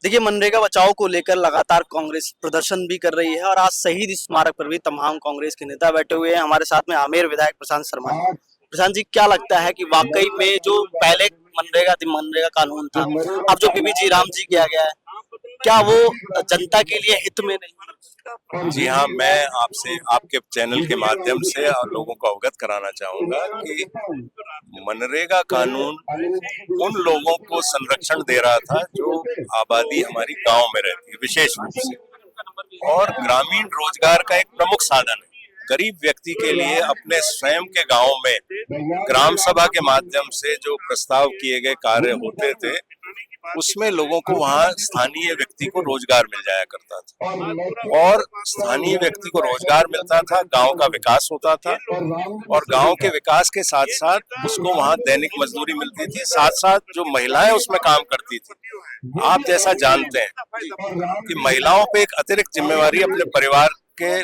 देखिए, मनरेगा बचाओ को लेकर लगातार कांग्रेस प्रदर्शन भी कर रही है और आज शहीद स्मारक पर भी तमाम कांग्रेस के नेता बैठे हुए हैं। हमारे साथ में आमेर विधायक प्रशांत शर्मा हैं। प्रशांत जी, क्या लगता है कि वाकई में जो पहले मनरेगा कानून था, अब जो बीबी राम जी किया गया है, क्या वो जनता के लिए हित में नहीं? जी हाँ, मैं आपसे आपके चैनल के माध्यम से और लोगों को अवगत कराना चाहूंगा कि मनरेगा कानून उन लोगों को संरक्षण दे रहा था जो आबादी हमारी गांव में रहती है विशेष रूप से, और ग्रामीण रोजगार का एक प्रमुख साधन है। गरीब व्यक्ति के लिए अपने स्वयं के गांव में ग्राम सभा के माध्यम से जो प्रस्ताव किए गए कार्य होते थे, उसमें लोगों को वहाँ स्थानीय व्यक्ति को रोजगार मिल जाया करता था और स्थानीय व्यक्ति को रोजगार मिलता था, गांव का विकास होता था और गांव के विकास के साथ साथ उसको वहाँ दैनिक मजदूरी मिलती थी। साथ साथ जो महिलाएं उसमें काम करती थी, आप जैसा जानते हैं कि महिलाओं पे एक अतिरिक्त जिम्मेवारी अपने परिवार के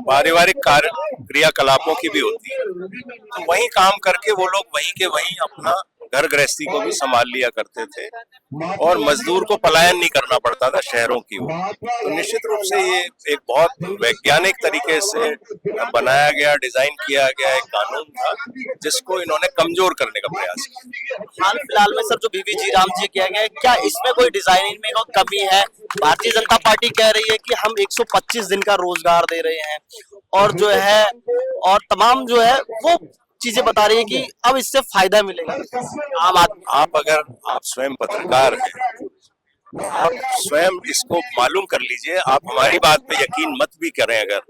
पारिवारिक कार्य क्रियाकलापों की भी होती है, तो वहीं काम करके वो लोग वहीं के वहीं अपना घर गृहस्थी को भी संभाल लिया करते थे और मजदूर को पलायन नहीं करना पड़ता था शहरों की ओर। तो निश्चित रूप से ये एक बहुत वैज्ञानिक तरीके से बनाया गया, डिजाइन किया गया एक कानून था जिसको इन्होंने कमजोर करने का प्रयास किया। हाल फिलहाल में सर जो बीबी राम जी किया गया है, क्या इसमें कोई डिजाइनिंग में कोई कमी है? भारतीय जनता पार्टी कह रही है कि हम 125 दिन का रोजगार दे रहे हैं और जो है और तमाम जो है वो चीजें बता रही है कि अब इससे फायदा मिलेगा आम आदमी। आप अगर आप स्वयं पत्रकार हैं, आप स्वयं इसको मालूम कर लीजिए। आप हमारी बात पे यकीन मत भी करें अगर,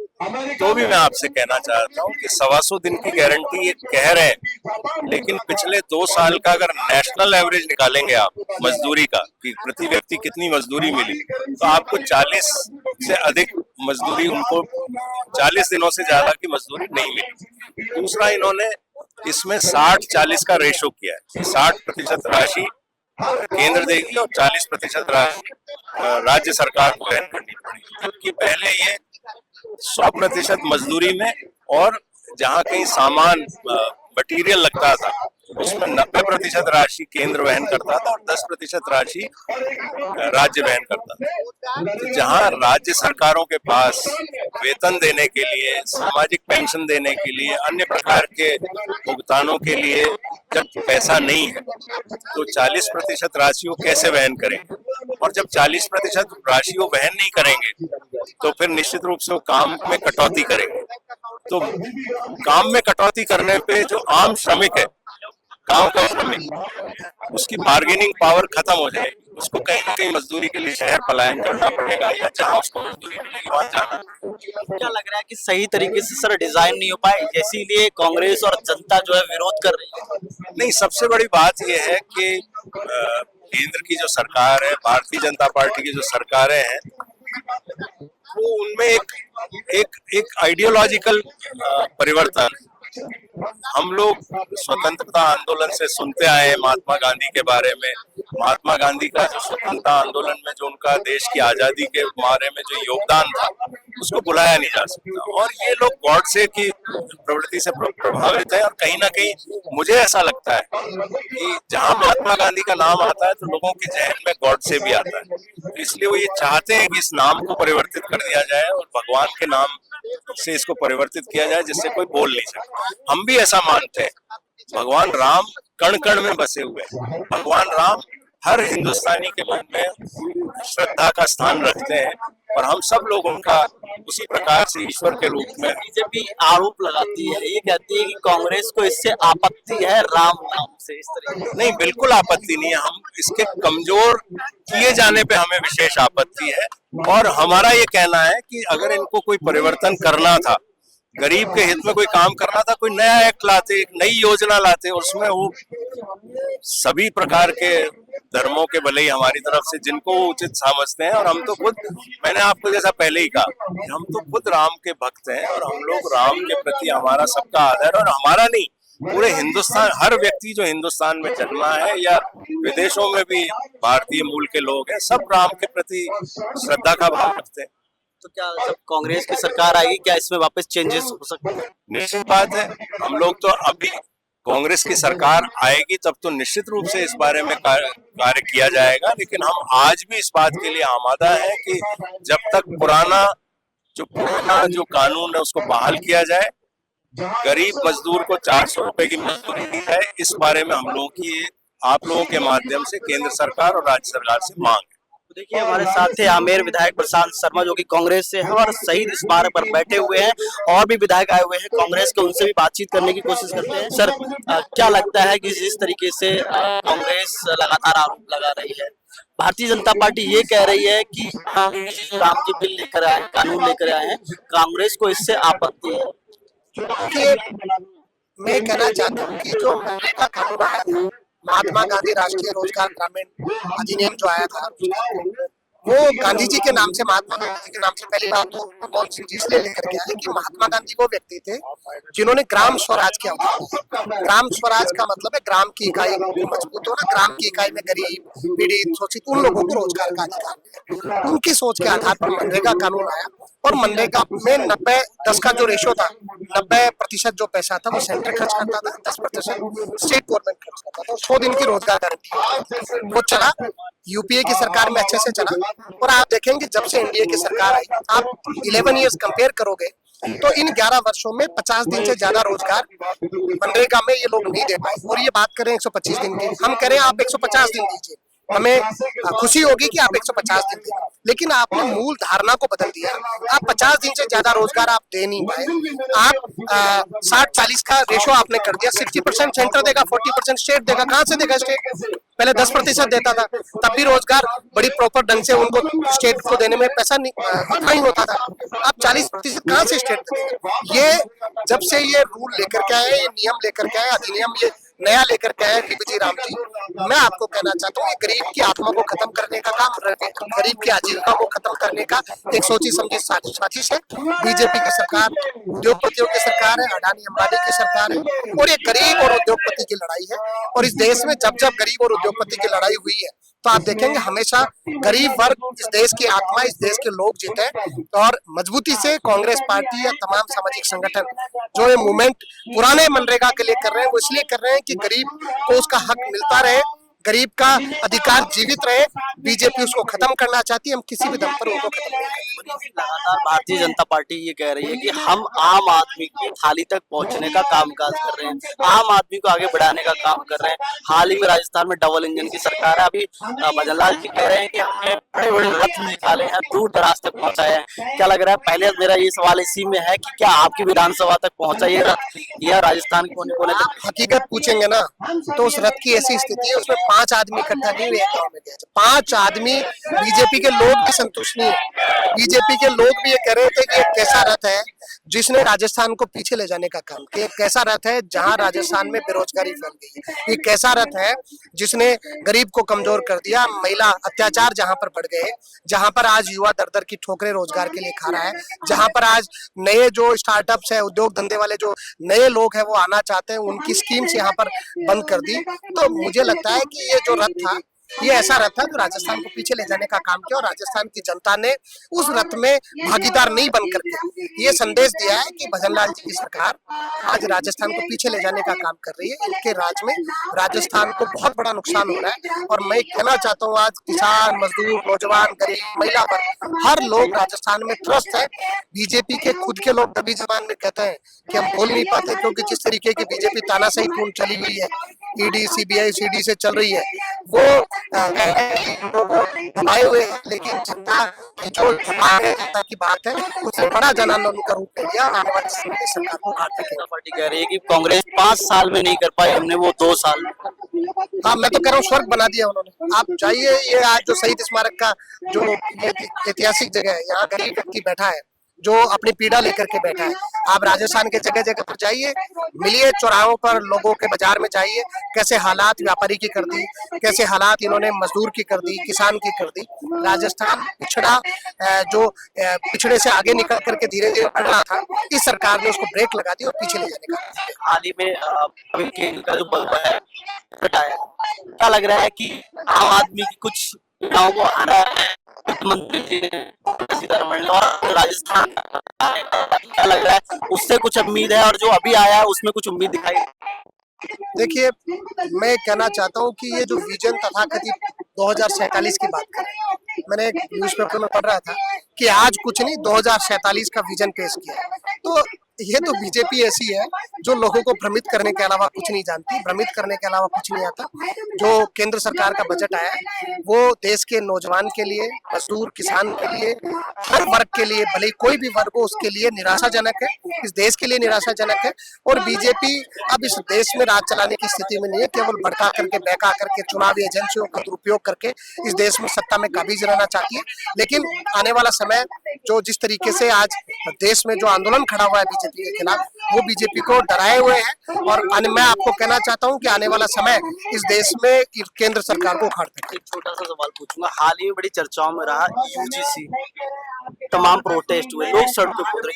तो भी मैं आपसे कहना चाहता हूँ कि 125 दिन की गारंटी ये कह रहे हैं, लेकिन पिछले 2 साल का अगर नेशनल एवरेज निकालेंगे आप मजदूरी का कि प्रति व्यक्ति कितनी मजदूरी मिली, तो आपको 40 से अधिक मजदूरी, उनको 40 दिनों से ज्यादा की मजदूरी नहीं मिली। दूसरा, इन्होंने इसमें 60-40 का रेशो किया है। 60% राशि केंद्र देगी और 40% राशि राज्य सरकार को वहन करनी पड़ेगी, जबकि पहले ये 100% मजदूरी में और जहाँ कहीं सामान मटीरियल लगता था उसमें 90% राशि केंद्र वहन करता था और 10% राशि राज्य वहन करता था। तो जहाँ राज्य सरकारों के पास वेतन देने के लिए, सामाजिक पेंशन देने के लिए, अन्य प्रकार के भुगतानों के लिए जब पैसा नहीं है, तो 40% राशि वो कैसे वहन करेंगे? और जब 40% राशि वो वहन नहीं करेंगे, तो फिर निश्चित रूप से वो काम में कटौती करेंगे। तो काम में कटौती करने पे जो आम श्रमिक है, गांव का श्रमिक, उसकी बार्गेनिंग पावर खत्म हो जाएगी। उसको कहीं ना कहीं मजदूरी के लिए शहर पलायन करना पड़ेगा या जहाँ उसको मजदूरी मिलेगी वहाँ जाना। क्या लग रहा है कि सही तरीके से सर डिजाइन नहीं हो पाए, इसीलिए कांग्रेस और जनता जो है विरोध कर रही है? नहीं, सबसे बड़ी बात यह है कि केंद्र की जो सरकार है, भारतीय जनता पार्टी की जो सरकारें हैं, वो उनमें एक आइडियोलॉजिकल परिवर्तन है। हम लोग स्वतंत्रता आंदोलन से सुनते आए हैं महात्मा गांधी के बारे में। महात्मा गांधी का जो स्वतंत्रता आंदोलन में जो उनका देश की आजादी के बारे में जो योगदान था, उसको बुलाया नहीं जा सकता। और ये लोग गॉडसे की प्रवृत्ति से प्रभावित है और कहीं ना कहीं मुझे ऐसा लगता है कि जहां महात्मा गांधी का नाम आता है तो लोगों के जहन में गॉडसे भी आता है। तो इसलिए वो ये चाहते हैं कि इस नाम को परिवर्तित कर दिया जाए और भगवान के नाम से इसको परिवर्तित किया जाए, जिससे कोई बोल नहीं सकता। हम भी ऐसा मानते हैं। भगवान राम कण कण में बसे हुए हैं। भगवान राम हर हिंदुस्तानी के मन में श्रद्धा का स्थान रखते हैं और हम सब लोग उनका उसी प्रकार से ईश्वर के रूप में। बीजेपी आरोप लगाती है, ये कहती है कि कांग्रेस को इससे आपत्ति है राम नाम से, इस तरह। नहीं, बिल्कुल आपत्ति नहीं है। हम इसके कमजोर किए जाने पे हमें विशेष आपत्ति है और हमारा ये कहना है कि अगर इनको कोई परिवर्तन करना था, गरीब के हित में कोई काम करना था, कोई नया एक्ट लाते, एक नई योजना लाते और उसमें वो सभी प्रकार के धर्मों के, भले ही हमारी तरफ से जिनको उचित समझते हैं, और हम तो खुद, मैंने आपको जैसा पहले ही कहा, हम तो खुद राम के भक्त हैं और हम लोग राम के प्रति हमारा सबका आदर, और हमारा नहीं, पूरे हिंदुस्तान, हर व्यक्ति जो हिंदुस्तान में जन्मा है या विदेशों में भी भारतीय मूल के लोग हैं, सब राम के प्रति श्रद्धा का भाव रखते हैं। तो क्या जब कांग्रेस की सरकार आएगी, क्या इसमें वापस चेंजेस हो सकते हैं? निश्चित बात है। हम लोग तो अभी कांग्रेस की सरकार आएगी तब तो निश्चित रूप से इस बारे में कार्य किया जाएगा, लेकिन हम आज भी इस बात के लिए आमादा है कि जब तक पुराना जो कानून है उसको बहाल किया जाए, गरीब मजदूर को 400 रुपए की मजदूरी दी है, इस बारे में हम लोगों की आप लोगों के माध्यम से केंद्र सरकार और राज्य सरकार से मांग है। तो देखिए हमारे साथ थे आमेर विधायक प्रशांत शर्मा जो कि कांग्रेस से हैं और शहीद स्मारक पर बैठे हुए हैं, और भी विधायक आए हुए हैं कांग्रेस के, उनसे भी बातचीत करने की कोशिश करते हैं। सर, क्या लगता है कि जिस तरीके से कांग्रेस लगातार आरोप लगा रही है, भारतीय जनता पार्टी ये कह रही है कि राम जी बिल लेकर आए, कानून लेकर आए हैं, कांग्रेस को इससे आपत्ति है। मैं कहना चाहता हूँ कि जो मनरेगा कानून आया था, महात्मा गांधी राष्ट्रीय रोजगार ग्रामीण अधिनियम जो आया था, वो गांधी जी के नाम से, महात्मा गांधी के नाम से पहली बात तो मनमोहन सिंह जी इसलिए लेकर के आए कि महात्मा गांधी वो व्यक्ति थे जिन्होंने ग्राम स्वराज की अवधारणा। ग्राम स्वराज का मतलब है ग्राम की इकाई मजबूत होना, ग्राम की इकाई में गरीब, पीड़ित, शोषित उन लोगों को रोजगार का अधिकार। उनकी सोच के आधार पर मनरेगा कानून आया, और मनरेगा में 90-10 का जो रेशो था, 90% जो पैसा था वो सेंटर खर्च करता था, 10% स्टेट गवर्नमेंट खर्च करता था। 100 दिन की रोजगार गारंटी वो चला, यूपीए की सरकार में अच्छे से चला। और आप देखेंगे जब से एनडीए की सरकार आई, आप 11 ईयर्स कंपेयर करोगे तो इन 11 वर्षों में 50 दिन से ज्यादा रोजगार मनरेगा में ये लोग नहीं दे पाए। और ये बात करें 125 दिन की, हम कह रहे हैं आप 150 दिन दीजिए, हमें खुशी होगी कि आप 150 दिन दें, लेकिन आपने मूल धारणा को बदल दिया। आप 50 दिन से ज्यादा रोजगार आप दे नहीं पाए। आप 60-40 का रेशो आपने कर दिया, 60% सेंटर देगा, 40% स्टेट देगा। कहाँ से देगा स्टेट? पहले 10% देता था, तब भी रोजगार बड़ी प्रॉपर ढंग से उनको स्टेट को देने में पैसा नहीं होता था। अब 40% कहाँ से स्टेट देगा? ये जब से ये रूल लेकर के आए, ये नियम लेकर के आए, अधिनियम ये नया लेकर के आए डीवीजी राम जी, मैं आपको कहना चाहता हूँ ये गरीब की आत्मा को खत्म करने का काम, गरीब की आजीविका को खत्म करने का एक सोची समझी साजिश है। बीजेपी की सरकार उद्योगपतियों की सरकार है, अडानी अंबानी की सरकार है, और ये गरीब और उद्योगपति की लड़ाई है। और इस देश में जब जब गरीब और उद्योगपति की लड़ाई हुई है तो आप देखेंगे हमेशा गरीब वर्ग, इस देश की आत्मा, इस देश के लोग जीते। और मजबूती से कांग्रेस पार्टी या तमाम सामाजिक संगठन जो ये मूवमेंट पुराने मनरेगा के लिए कर रहे हैं, वो इसलिए कर रहे हैं कि गरीब को उसका हक मिलता रहे, गरीब का अधिकार जीवित रहे। बीजेपी उसको खत्म करना चाहती है, हम किसी भी दम पर उनको खत्म नहीं करेंगे। लगातार भारतीय जनता पार्टी ये कह रही है कि हम आम आदमी की थाली तक पहुंचने का कामकाज कर रहे हैं, आम आदमी को आगे बढ़ाने का काम कर रहे हैं। हाल ही में राजस्थान में डबल इंजन की सरकार है, अभी भजन लाल जी कह रहे हैं कि हमने बड़े बड़े रथ निकाले हैं, दूर दराज तक पहुंचाए हैं। क्या लग रहा है, पहले मेरा ये सवाल इसी में है कि क्या आपकी विधानसभा तक पहुंचा ये रथ, या राजस्थान के कोने कोने तक? हकीकत पूछेंगे ना तो उस रथ की ऐसी स्थिति है, उसमें 5 आदमी इकट्ठा नहीं हुए गाँव में गए। 5 आदमी, बीजेपी के लोग भी संतुष्ट नहीं है। बीजेपी के लोग भी ये कह रहे थे कि एक कैसा रथ है जिसने राजस्थान को पीछे ले जाने का काम किया, कैसा रथ है जहां राजस्थान में बेरोजगारी फैल गई है, ये कैसा रथ है जिसने गरीब को कमजोर कर दिया, महिला अत्याचार जहां पर बढ़ गए, जहां पर आज युवा दर दर की ठोकरें रोजगार के लिए खा रहा है, जहां पर आज नए जो स्टार्टअप्स है, उद्योग धंधे वाले जो नए लोग हैं वो आना चाहते हैं, उनकी स्कीम्स यहाँ पर बंद कर दी। तो मुझे लगता है कि ये जो रथ था, ये ऐसा रथ था जो राजस्थान को पीछे ले जाने का काम किया, और राजस्थान की जनता ने उस रथ में भागीदार नहीं बन करके ये संदेश दिया है कि भजन लाल जी की सरकार आज राजस्थान को पीछे ले जाने का काम कर रही है। इनके राज में राजस्थान को बहुत बड़ा नुकसान हो रहा है। और मैं कहना चाहता हूँ आज किसान, मजदूर, नौजवान, गरीब, महिला वर्ग, हर लोग राजस्थान में त्रस्त है। बीजेपी के खुद के लोग दबी जबान में कहते हैं कि हम बोल नहीं पाते, क्योंकि जिस तरीके की बीजेपी तानाशाही पूर्ण चली हुई है, ईडी, सीबीआई, सीडी से चल रही है, वो दबाए हुए हैं। लेकिन जनता जो जनता की बात है उससे बड़ा जन आंदोलन का रूप ले लिया। आने वाली समय में सरकार को भारतीय जनता पार्टी कह रही है कि कांग्रेस 5 साल में नहीं कर पाई, हमने वो 2 साल में। हाँ, मैं तो कह रहा हूँ स्वर्ग बना दिया उन्होंने। आप जाइए, ये आज जो शहीद स्मारक का जो ऐतिहासिक जगह है, यहाँ गरीब व्यक्ति बैठा है जो अपनी पीड़ा लेकर के बैठा है। आप राजस्थान के जगह जगह पर जाइए, मिलिए, चौराहों पर, लोगों के बाजार में जाइए, कैसे हालात व्यापारी की कर दी, कैसे हालात इन्होंने मजदूर की कर दी, किसान की कर दी। राजस्थान पिछड़ा, जो पिछड़े से आगे निकल करके धीरे धीरे बढ़ रहा था, इस सरकार ने उसको ब्रेक लगा दी और पीछे ले जाने का। हाल ही में का जो बल्ब है हटाया, क्या लग रहा है कि आम आदमी की कुछ गाँव को आना है, मंत्री जी ने और राजस्थान, क्या लग रहा है उससे कुछ उम्मीद है, और जो अभी आया है उसमें कुछ उम्मीद दिखाई? देखिए, मैं कहना चाहता हूँ कि ये जो विजन तथाकथित 2047 की बात करें, मैंने एक न्यूज़पेपर में पढ़ रहा था कि आज कुछ नहीं 2047 का विजन पेश किया है। तो ये तो बीजेपी ऐसी है जो लोगों को भ्रमित करने के अलावा कुछ नहीं जानती, भ्रमित करने के अलावा कुछ नहीं आता। जो केंद्र सरकार का बजट आया है, वो देश के नौजवान के लिए, मजदूर, किसान के लिए, हर वर्ग के लिए, भले ही कोई भी वर्ग हो उसके लिए निराशाजनक है, इस देश के लिए निराशाजनक है। और बीजेपी अब इस देश में राज चलाने की स्थिति में नहीं है, केवल भड़का करके, बहका करके, चुनावी एजेंसियों का दुरुपयोग करके इस देश में सत्ता में काबिज रहना चाहती है। लेकिन आने वाला समय जो जिस तरीके से आज देश में जो आंदोलन खड़ा हुआ है बीजेपी के खिलाफ, वो बीजेपी को डराए हुए है। और मैं आपको कहना चाहता हूं कि आने वाला समय इस देश में केंद्र सरकार को उखाड़ देगा। एक छोटा सा सवाल पूछूंगा, हाल ही में बड़ी चर्चाओं में रहा यूजीसी, तमाम प्रोटेस्ट हुए, लोग सड़कों पर उतरे,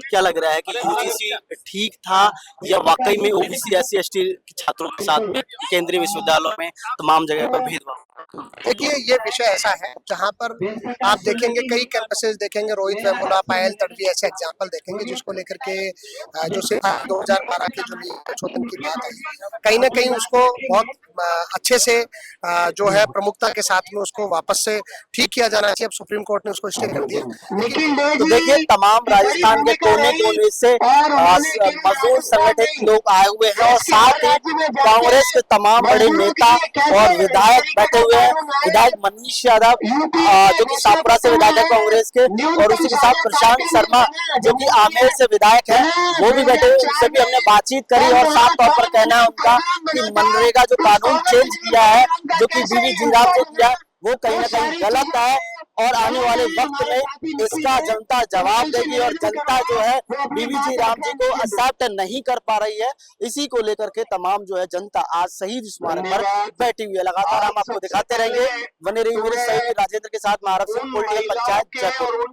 क्या लग रहा है कि यूजीसी ठीक था या वाकई में ओबीसी एससी एसटी छात्रों के साथ में केंद्रीय विश्वविद्यालयों में तमाम जगह पर भेदभाव? देखिए, ये विषय ऐसा है जहां पर आप देखेंगे कई कैंपसेस देखेंगे, रोहित वेमुला, पायल तडवी ऐसे एग्जाम्पल देखेंगे जिसको लेकर के जो सिर्फ 2012 के जो संशोधन की बात आई, कहीं ना कहीं उसको बहुत अच्छे से जो है प्रमुखता के साथ में उसको वापस से ठीक किया जाना चाहिए। अब सुप्रीम कोर्ट ने उसको स्टे कर दिया। तो देखिए, तमाम राजस्थान के कोने कोने से मजदूर संगठित लोग आए हुए हैं और साथ ही कांग्रेस के तमाम बड़े नेता और विधायक बैठे हुए हैं। विधायक मनीष यादव जो कि सापुरा से विधायक है कांग्रेस के, और उसी के साथ प्रशांत शर्मा जो कि आमेर से विधायक है, वो भी बैठे हुए। उनसे भी हमने बातचीत करी और साफ तौर पर कहना है उनका कि मनरेगा जो कानून चेंज किया है, जो कि बीवी जीराम ने किया, वो कहीं ना कहीं गलत है और आने वाले वक्त में इसका जनता जवाब देगी। और जनता जो है बीवी जी राम जी को एक्सेप्ट नहीं कर पा रही है, इसी को लेकर के तमाम जो है जनता आज शहीद स्मारक पर बैठी हुई है। लगातार हम आपको दिखाते रहेंगे, बने रहिए मेरे सहयोगी राजेंद्र के साथ। महाराष्ट्र पंचायत जयपुर।